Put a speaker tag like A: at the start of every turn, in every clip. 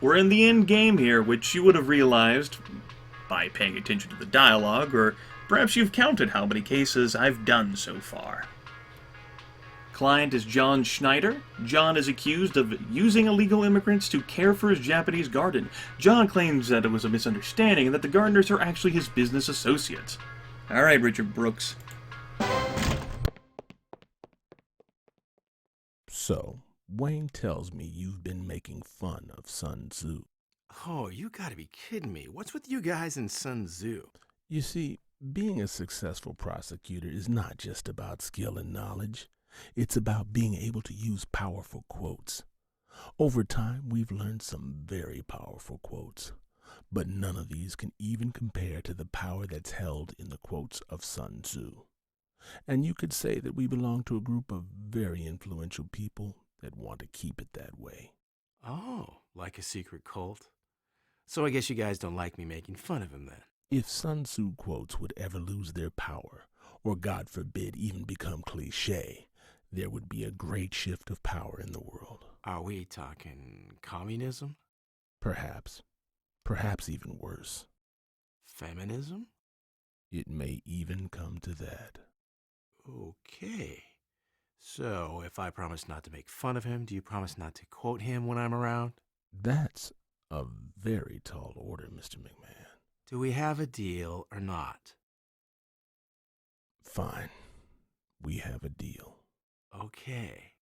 A: We're in the end game here, which you would have realized by paying attention to the dialogue, or perhaps you've counted how many cases I've done so far. Client is John Schneider. John is accused of using illegal immigrants to care for his Japanese garden. John claims that it was a misunderstanding and that the gardeners are actually his business associates. Alright, Richard Brooks.
B: So, Wayne tells me you've been making fun of Sun Tzu.
C: Oh, you gotta be kidding me. What's with you guys and Sun Tzu?
B: You see, being a successful prosecutor is not just about skill and knowledge. It's about being able to use powerful quotes. Over time, we've learned some very powerful quotes, but none of these can even compare to the power that's held in the quotes of Sun Tzu. And you could say that we belong to a group of very influential people that want to keep it that way.
C: Oh, like a secret cult? So I guess you guys don't like me making fun of him then.
B: If Sun Tzu quotes would ever lose their power, or God forbid even become cliché, there would be a great shift of power in the world.
C: Are we talking communism?
B: Perhaps. Perhaps even worse.
C: Feminism?
B: It may even come to that.
C: Okay. So, if I promise not to make fun of him, do you promise not to quote him when I'm around?
B: That's a very tall order, Mr. McMahon.
C: Do we have a deal or not?
B: Fine. We have a deal.
C: Okay.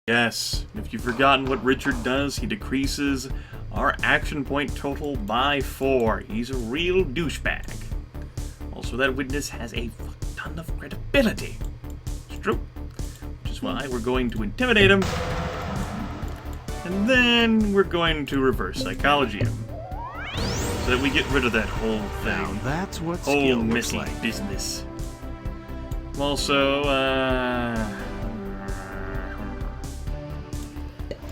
A: Yes, if you've forgotten what Richard does, he decreases our action point total by 4. He's a real douchebag. Also, that witness has a ton of credibility. It's true. Which is why we're going to intimidate him. And then we're going to reverse psychology him. So that we get rid of that whole thing.
C: Now that's what
A: Whole
C: skill looks
A: messy
C: like.
A: business. Also, I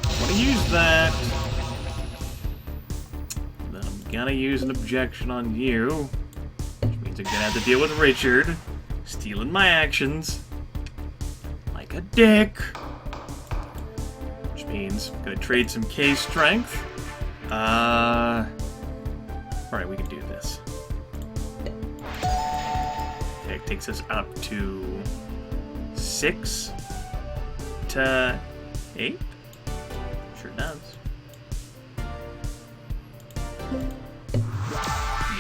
A: want to use that. Then I'm gonna use an objection on you. Which means I'm gonna have to deal with Richard stealing my actions like a dick. Which means I'm gonna trade some case strength. Alright, we can do this. Okay, it takes us up to 6 to 8. Sure does.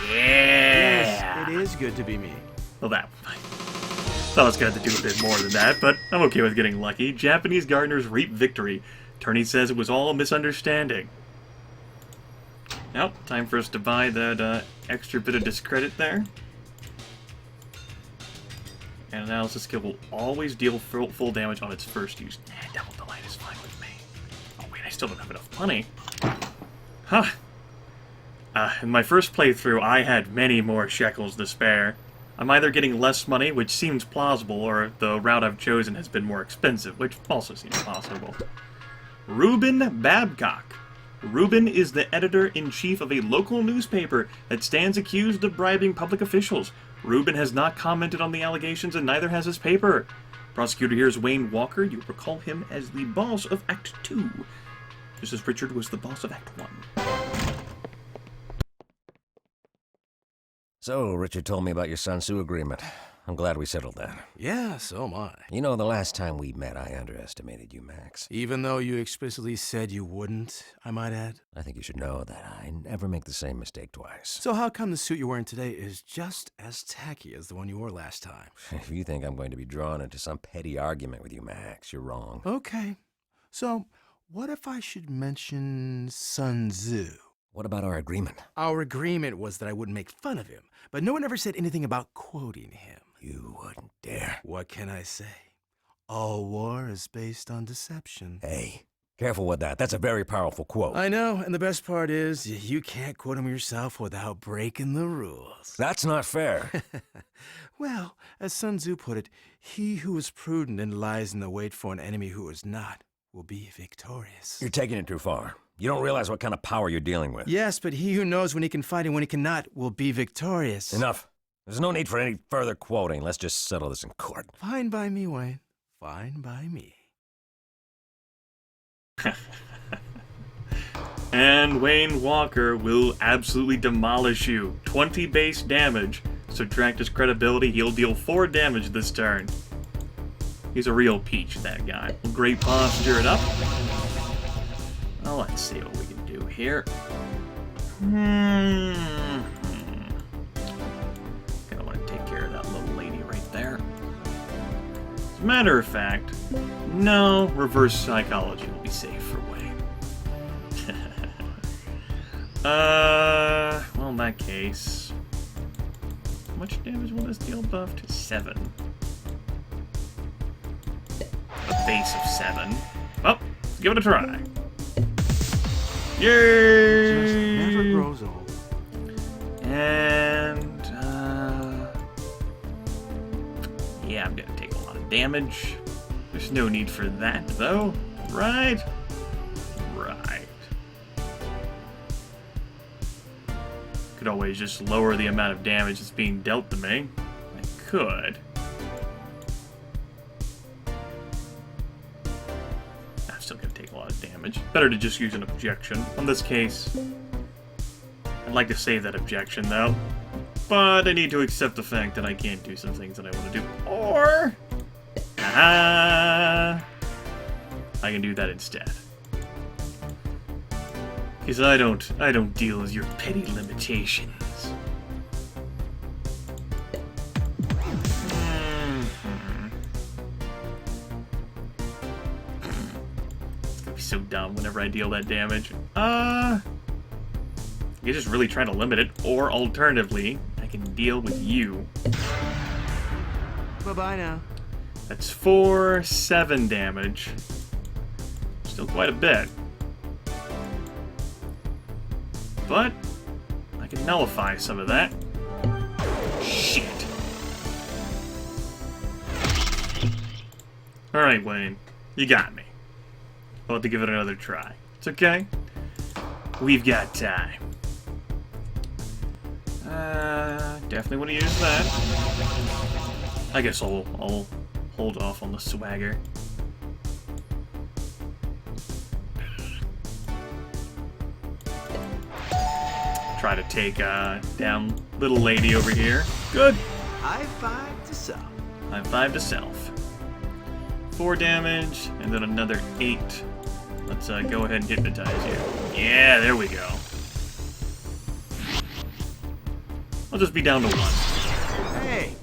A: Yeah!
C: Yes, it is good to be me.
A: Well, that... thought I was going to have to do a bit more than that, but I'm okay with getting lucky. Japanese gardeners reap victory. Attorney says it was all a misunderstanding. Now, time for us to buy that extra bit of discredit there. And analysis skill will always deal full damage on its first use. Double delight is fine with me. Oh wait, I still don't have enough money. Huh. In my first playthrough, I had many more shekels to spare. I'm either getting less money, which seems plausible, or the route I've chosen has been more expensive, which also seems possible. Reuben Babcock. Reuben is the editor-in-chief of a local newspaper that stands accused of bribing public officials. Reuben has not commented on the allegations, and neither has his paper. Prosecutor here is Wayne Walker. You recall him as the boss of Act 2, just as Richard was the boss of Act 1.
D: So, Richard told me about your Sun Tzu agreement. I'm glad we settled that.
C: Yeah, so am I.
D: You know, the last time we met, I underestimated you, Max.
C: Even though you explicitly said you wouldn't, I might add.
D: I think you should know that I never make the same mistake twice.
C: So how come the suit you're wearing today is just as tacky as the one you wore last time?
D: If you think I'm going to be drawn into some petty argument with you, Max, you're wrong.
C: Okay. So, what if I should mention Sun Tzu?
D: What about our agreement?
C: Our agreement was that I wouldn't make fun of him, but no one ever said anything about quoting him.
D: You wouldn't dare.
C: What can I say? All war is based on deception.
D: Hey, careful with that. That's a very powerful quote.
C: I know, and the best part is, you can't quote him yourself without breaking the rules.
D: That's not fair.
C: Well, as Sun Tzu put it, he who is prudent and lies in the wait for an enemy who is not will be victorious.
D: You're taking it too far. You don't realize what kind of power you're dealing with.
C: Yes, but he who knows when he can fight and when he cannot will be victorious.
D: Enough. There's no need for any further quoting. Let's just settle this in court.
C: Fine by me, Wayne. Fine by me.
A: And Wayne Walker will absolutely demolish you. 20 base damage. Subtract his credibility, he'll deal 4 damage this turn. He's a real peach, that guy. Great posture it up. Well, let's see what we can do here. Gonna want to take care of that little lady right there. As a matter of fact, no, reverse psychology will be safe for Wayne. Well, in that case, how much damage will this deal buffed? 7. A base of 7. Well, let's give it a try. Yay!
C: Just never grows old.
A: And, yeah, I'm gonna take a lot of damage. There's no need for that, though, right? Right. Could always just lower the amount of damage that's being dealt to me. I could. I'm still gonna take a lot of damage. Better to just use an objection. In this case, I'd like to save that objection, though. But I need to accept the fact that I can't do some things that I want to do. Or... I can do that instead. Because I don't deal with your petty limitations. It's gonna be so dumb whenever I deal that damage. You just really try to limit it, or alternatively, I can deal with you.
C: Bye-bye now.
A: That's 4, 7 damage. Still quite a bit. But I can nullify some of that. Shit. Alright, Wayne. You got me. I'll have to give it another try. It's okay. We've got time. Definitely want to use that. I guess I'll hold off on the swagger. Try to take down little lady over here. Good.
C: High five to self.
A: High five to self. 4 damage, and then another 8. Let's go ahead and hypnotize you. Yeah, there we go. I'll just be down to 1.
C: Hey.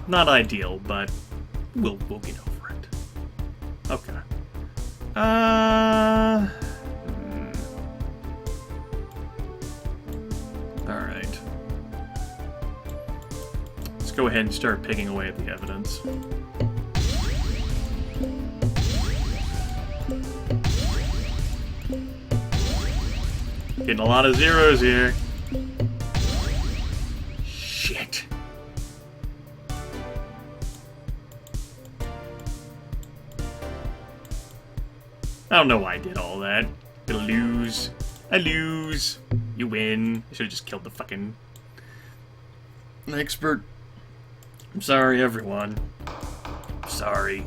A: Not ideal, but we'll get over it. Okay. Alright. Let's go ahead and start picking away at the evidence. Getting a lot of zeros here. Shit. I don't know why I did all that. Gonna lose. I lose. You win. I should have just killed the fucking expert. I'm sorry, everyone. I'm sorry.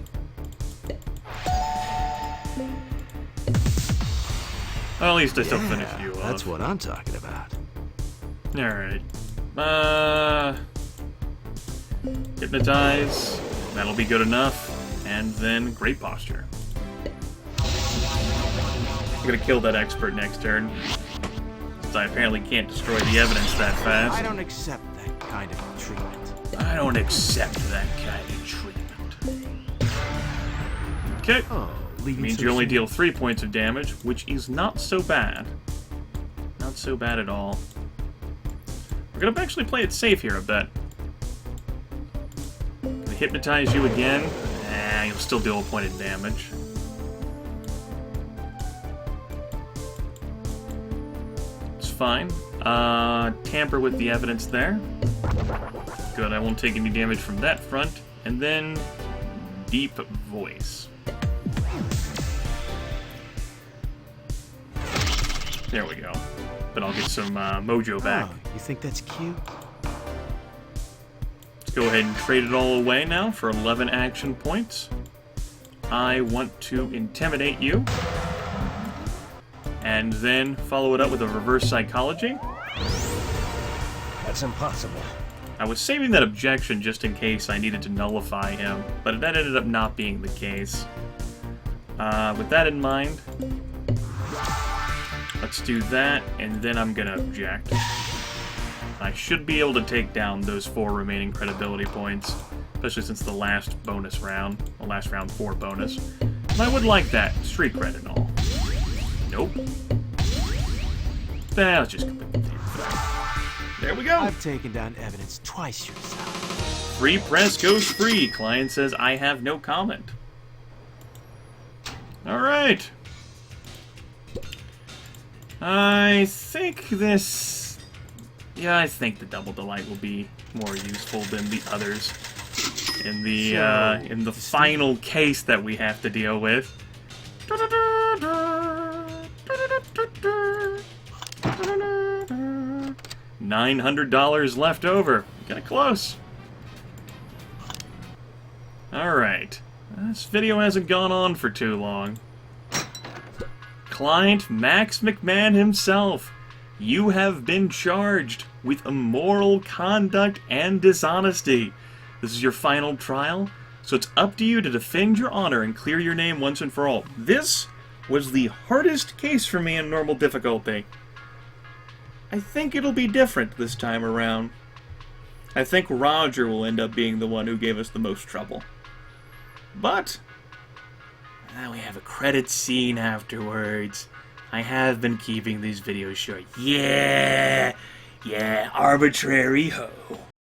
A: Well, at least I still finished you off.
C: That's what I'm talking about.
A: Alright. Hypnotize. That'll be good enough. And then great posture. I'm gonna kill that expert next turn. Since I apparently can't destroy the evidence that fast.
C: I don't accept that kind of treatment.
A: I don't accept that kind of treatment. Okay.
C: Oh,
A: Means you only deal 3 points of damage, which is not so bad. Not so bad at all. We're gonna actually play it safe here a bit. Gonna hypnotize you again. You'll still deal a point of damage. It's fine. Tamper with the evidence there. Good, I won't take any damage from that front. And then deep voice. There we go. But I'll get some mojo back.
C: Oh, you think that's cute?
A: Let's go ahead and trade it all away now for 11 action points. I want to intimidate you. And then follow it up with a reverse psychology.
D: That's impossible.
A: I was saving that objection just in case I needed to nullify him, but that ended up not being the case. With that in mind, let's do that, and then I'm gonna object. I should be able to take down those 4 remaining credibility points, especially since the last round 4 bonus. And I would like that, street cred and all. Nope. Let's just complete the theme. There we go!
C: I've taken down evidence twice yourself.
A: Free press goes free. Client says, I have no comment. Alright. I think this... Yeah, I think the Double Delight will be more useful than the others in the final case that we have to deal with. $900 left over. Getting close. Alright. This video hasn't gone on for too long. Client Max McMahon himself, you have been charged with immoral conduct and dishonesty. This is your final trial, so it's up to you to defend your honor and clear your name once and for all. This was the hardest case for me in normal difficulty. I think it'll be different this time around. I think Roger will end up being the one who gave us the most trouble. But we have a credit scene afterwards. I have been keeping these videos short. Yeah, arbitrary ho.